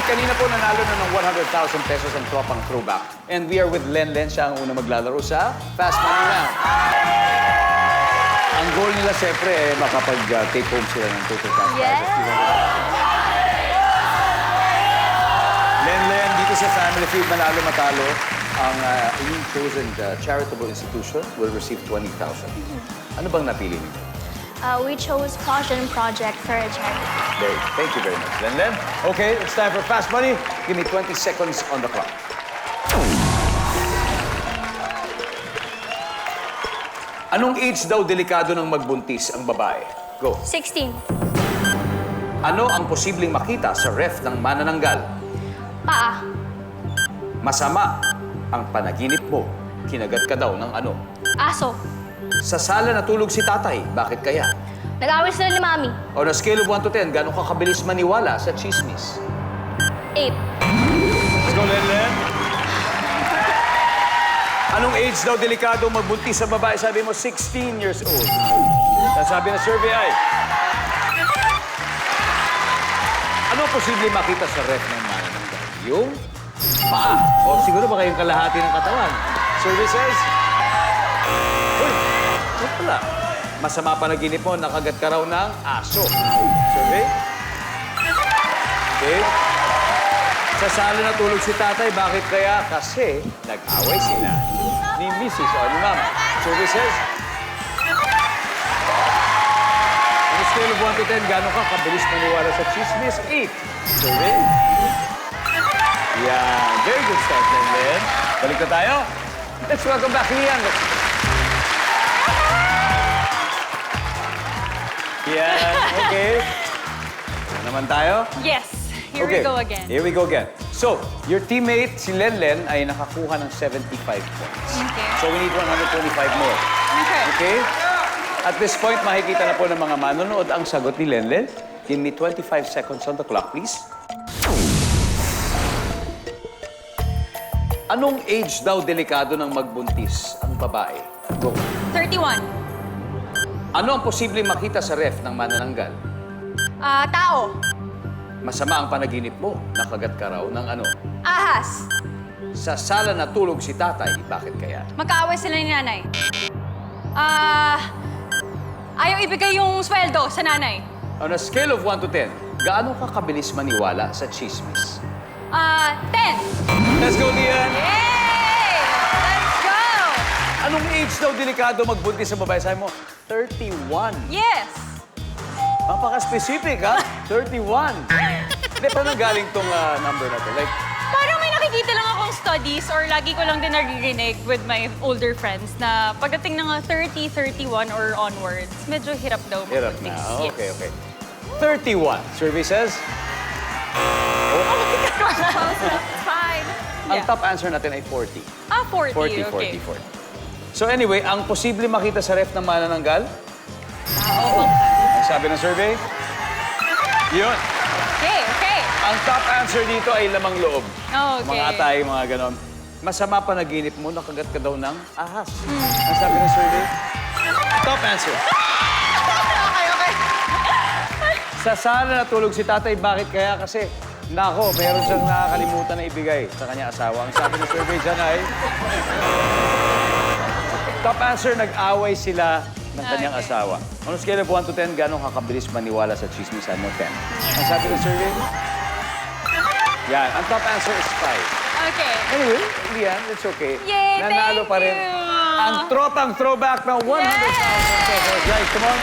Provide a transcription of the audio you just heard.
kanina po nanalo na ng 100,000 pesos ang tropang throwback. And we are with Lenlen. Siya ang unang maglalaro sa Fast Money Round. Ang goal nila, siyempre, makapag-take home sila ng total cash prize of 200,000. Lenlen, dito sa Family Feud, manalo matalo, ang inyong chosen charitable institution will receive 20,000. Ano bang napili niyo? We chose Caution Project for a charity. Thank you very much, Lenlen. Okay, it's time for Fast Money. Give me 20 seconds on the clock. Anong age daw delikado ng magbuntis ang babae? Go. 16. Ano ang posibleng makita sa ref ng manananggal? Paa. Masama ang panaginip mo. Kinagat ka daw ng ano? Aso. Sa sala natulog si tatay. Bakit kaya? Nag-away sila ni Mami. On a scale of 1 to 10, gano'ng kakabilis maniwala sa chismis? 8. Let's go, Lenlen. Anong age daw delikado magbuntis sa babae? Sabi mo, 16 years old. Sabi na survey ay... Ano posible makita sa ref ng manananggal? Yung paa. O siguro baka yung kalahati ng katawan. Survey says... Uy, wala pala. Masama panaginip mo, nakagat ka raw ng aso. Survey? Okay. Sa sala natulog si tatay, bakit kaya? Kasi nag-away sila ni Mrs. o ni Mama. Survey says... On a scale of 1 to 10, gano'n ka kabilis maniwala sa chismis? 8. Survey? Yeah, very good start, Lenlen. Balik na tayo. Let's welcome back Lian. Yan, okay. Ano naman tayo? Yes. Here we go again. Here we go again. So, your teammate, si Lenlen, ay nakakuha ng 75 points. Okay. So, we need 125 more. Okay. Okay? At this point, makikita na po ng mga manonood ang sagot ni Lenlen. Give me 25 seconds on the clock, please. Anong age daw delikado ng magbuntis ang babae? Go. 31. Ano ang posibleng makita sa ref ng manananggal? Tao. Masama ang panaginip mo. Nakagat ka raw ng ano? Ahas. Sa sala natulog si tatay. Bakit kaya? Magkaaway sila ni nanay. Ayaw ibigay yung sweldo sa nanay. On a scale of 1 to 10, gaano ka kabilis maniwala sa chismis? 10. Let's go, Lian! Yay! Let's go! Anong age daw delikado magbuntis sa babae? Sabi mo, 31. Yes. Napaka-specific, ha? 31. Hindi, paano galing tong number na to? Like, Parang may nakikita lang akong studies or lagi ko lang din naririnig with my older friends na pagdating ng 30, 31 or onwards, medyo hirap daw hirap na. magbuntis. Oh, Yes. okay, okay. 31. Survey says? Fine. Ang top answer natin ay 40. 40. 40, Okay. 40, 40. So anyway, ang posible makita sa ref ng manananggal? Oo. Ang sabi ng survey? Yun. Okay, okay. Ang top answer dito ay lamang loob. Okay. Mga atay, mga ganon. Masama panaginip mo, nakagat ka daw ng ahas. Ang sabi ng survey? Top answer. Okay, okay. Sa sala natulog si tatay, bakit kaya? Kasi, nako, meron siyang nakakalimutan na ibigay sa kanyang asawa. Ang sabi ng survey dyan ay... Top answer, nag-away sila ng kanyang asawa. On a scale of 1 to 10, gano'ng kakabilis maniwala sa chismisan mo? 10. Ang sabi ng survey? Yan. Ang top answer is 5. Okay. Anyway, Lian, it's okay. Yay, Nanalo thank pa rin you. ang tropang throwback ng 100,000 pesos. Guys, come on.